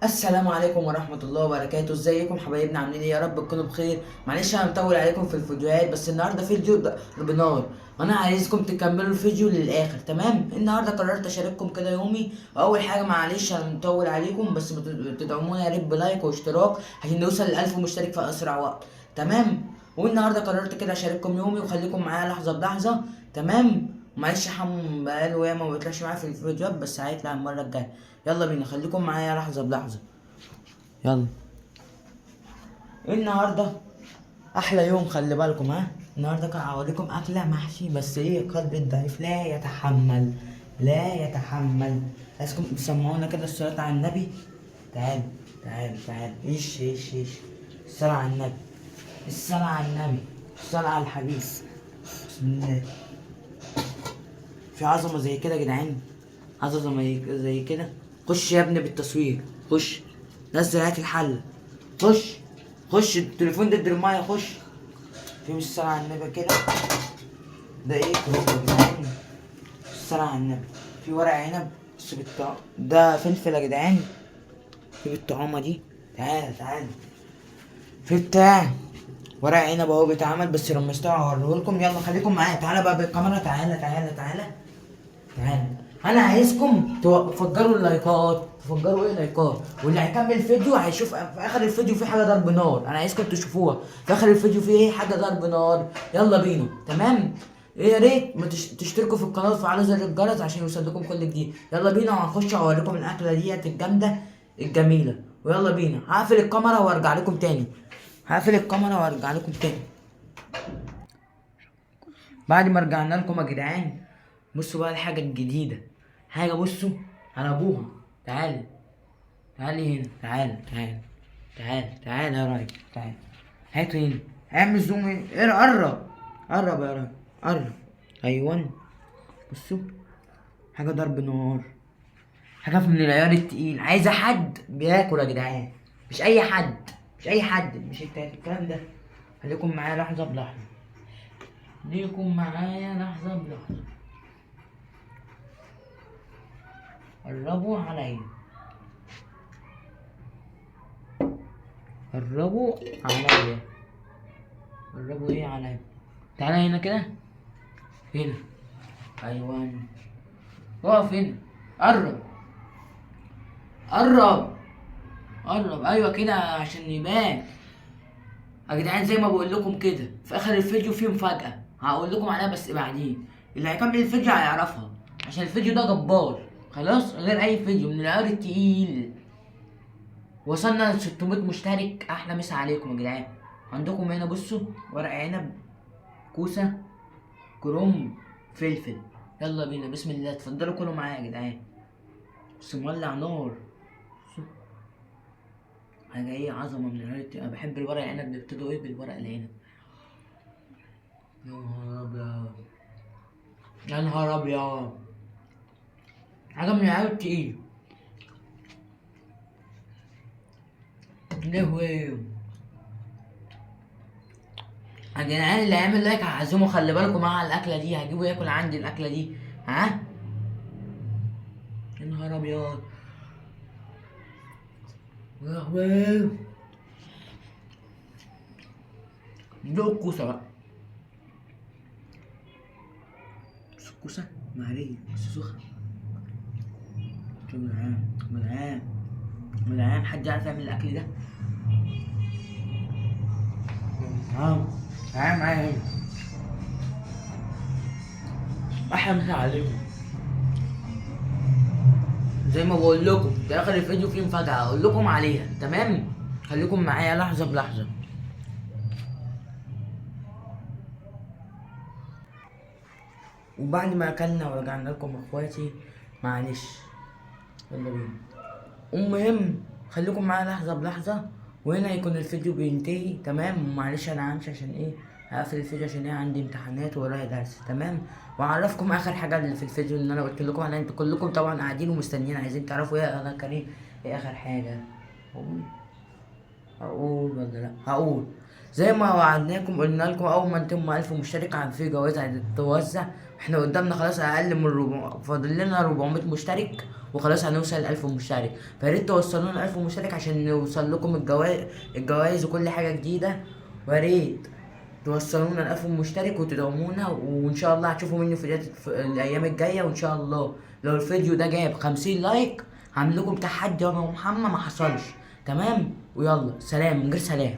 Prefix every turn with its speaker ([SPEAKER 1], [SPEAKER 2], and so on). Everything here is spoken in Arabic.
[SPEAKER 1] السلام عليكم ورحمة الله وبركاته، ازيكم حبايبنا؟ عاملين ايه؟ يا رب تكونوا بخير. معلش انا مطول عليكم في الفيديوهات، بس النهارده فيديو ويبينار، وانا عايزكم تكملوا الفيديو للاخر. تمام؟ النهارده قررت اشارككم كده يومي. اول حاجة معلش انا مطول عليكم، بس تدعمونا يا ريت بلايك واشتراك عشان نوصل ل1000 مشترك في اسرع وقت. تمام؟ والنهارده قررت كده اشارككم يومي وخليكم معايا لحظة بلحظة. تمام؟ معلش حمو بقاله ياما ما بيطلعش معايا في الفيديوهات، بس هيطلع المرة الجاية. يلا بينا، خليكم معايا لحظة بلحظة. يلا. النهارده احلى يوم، خلي بالكم. النهارده كان هوريكم اكله محشي، بس ايه، قلب الضعيف لا يتحمل. لا يتحمل. عايزكم تسمعونا كده الصلاة على النبي. تعال. تعال تعال، ايش ايش ايش. الصلاة على النبي. الصلاة على النبي. الصلاة على الحبيب. بسم الله. في عظمة زي كده يا جدعان. عظمة زي كده. خش يا ابني بالتصوير. خش. نزل هات الحلة. خش. خش التليفون ضد المايه. خش. في مش الصلاة على النبي كده. ده ايه كروب يا جدعان؟ الصلاة على النبي. في ورق عنب بس ده فلفل يا جدعان. في بالطعامة دي. تعال تعال. في بتاع ورق عنب اهو بيتعمل، بس لما يستوي هوريهولكم. يلا خليكم معايا. تعالى بقى بالكاميرا. تعالى تعالى تعالى. تعالى. انا عايزكم تفجروا اللايكات. تفجروا ايه لايكات؟ واللي هيكمل الفيديو هيشوف في اخر الفيديو في حاجه ضرب نار. انا عايزكم تشوفوها في اخر الفيديو، في ايه؟ حاجه ضرب نار. يلا بينا. تمام؟ إيه، يا ريت ما تشتركوا في القناه وتفعلوا زر الجرس عشان يوصل لكم كل جديد. يلا بينا، وهنخش اوريكم الاكله ديت الجامده الجميله. ويلا بينا. هقفل الكاميرا وارجع لكم تاني. هقفل الكاميرا وارجع لكم تاني بعد ما رجعنا لكم يا جدعان. بصوا بقى الحاجة الجديدة. حاجة، بصوا على ابوها. تعالي. تعالي هنا. تعالي تعالي. تعالي تعالي يا راجل. تعالي. هاتوا هنا. اعمل زوم هنا. ايه، قرب. قرب يا راجل. قرب. ايوه. بصوا. حاجة ضرب نار. حاجة من العيار التقيل. عايزة حد بياكل يا جدعان. مش أي حد. مش أي حد. مش الكلام ده. خليكم معايا لحظة بلحظة. خليكم معايا لحظة بلحظة. قربوا عليا. قربوا عليا. قربوا ايه عليا؟ تعالى هنا كده. هنا. ايوه. اقف هنا. قرب. قرب. قرب، ايوه كده عشان يبان. يا جدعان زي ما بقول لكم كده، في اخر الفيديو في مفاجأة هقول لكم عليها، بس بعدين اللي هيكمل الفيديو هيعرفها، عشان الفيديو ده جبار. خلاص، غير اي فيديو من العيار التقيل. وصلنا ل 600 مشترك. احلى مسا عليكم يا جدعان. عندكم هنا بصوا، ورق عنب، كوسه، كرنب، فلفل. يلا بينا، بسم الله. اتفضلوا كلوا معايا يا جدعان. بس مولع نار. حاجه ايه، عظمه من العيال. انا بحب الورق العنب. بيبتدوا ايه بالورق العنب. يا نهار ابيض. يا نهار ابيض. حاجه من العيال التقيل. لهوي. يا جدعان اللي هيعمل لايك هعزمه، خلي بالكم معاه على الاكله دي. هجيبه ياكل عندي الاكله دي. ها. يا نهار ابيض. يا لهوي. دوق الكوسه بقى. بس الكوسه مهريه بس سخنه. ملعان ملعان. ملعان. حد يعرف يعمل الاكل ده؟ تعال. تعال معايا هنا. احلى مسا عليكم. زي ما بقول لكم، في اخر الفيديو فيه مفاجأة هقول لكم عليها. تمام؟ خليكم معايا لحظة بلحظة. وبعد ما اكلنا ورجعنا لكم اخواتي، معلش. يلا بينا. المهم خليكم معايا لحظة بلحظة. وهنا يكون الفيديو بينتهي. تمام؟ ومعلش انا همشي عشان ايه، هقفل الفيديو عشان ايه، عندي امتحانات ورايا درس. تمام؟ واعرفكم اخر حاجة اللي في الفيديو اللي انا قلت لكم عليها. انتوا كلكم طبعا قاعدين ومستنيين عايزين تعرفوا ايه. انا كريم، ايه اخر حاجة؟ اقول. هقول ولا لا؟ هقول. زي ما وعدناكم قلنا لكم اول ما نتم 1000 مشترك عن في جوائز هتتوزع. احنا قدامنا خلاص اقل من 400، فاضل لنا 400 مشترك وخلاص هنوصل ل1000 مشترك. فياريت توصلونا 1000 مشترك عشان نوصل لكم الجوائز وكل حاجه جديده. وياريت توصلونا ل1000 مشترك وتدعمونا، وان شاء الله هتشوفوا مني فيديوهات في الايام الجايه. وان شاء الله لو الفيديو ده جاب 50 لايك هعمل لكم تحدي انا ومحمد ما حصلش. تمام، ويلا سلام من غير سلام.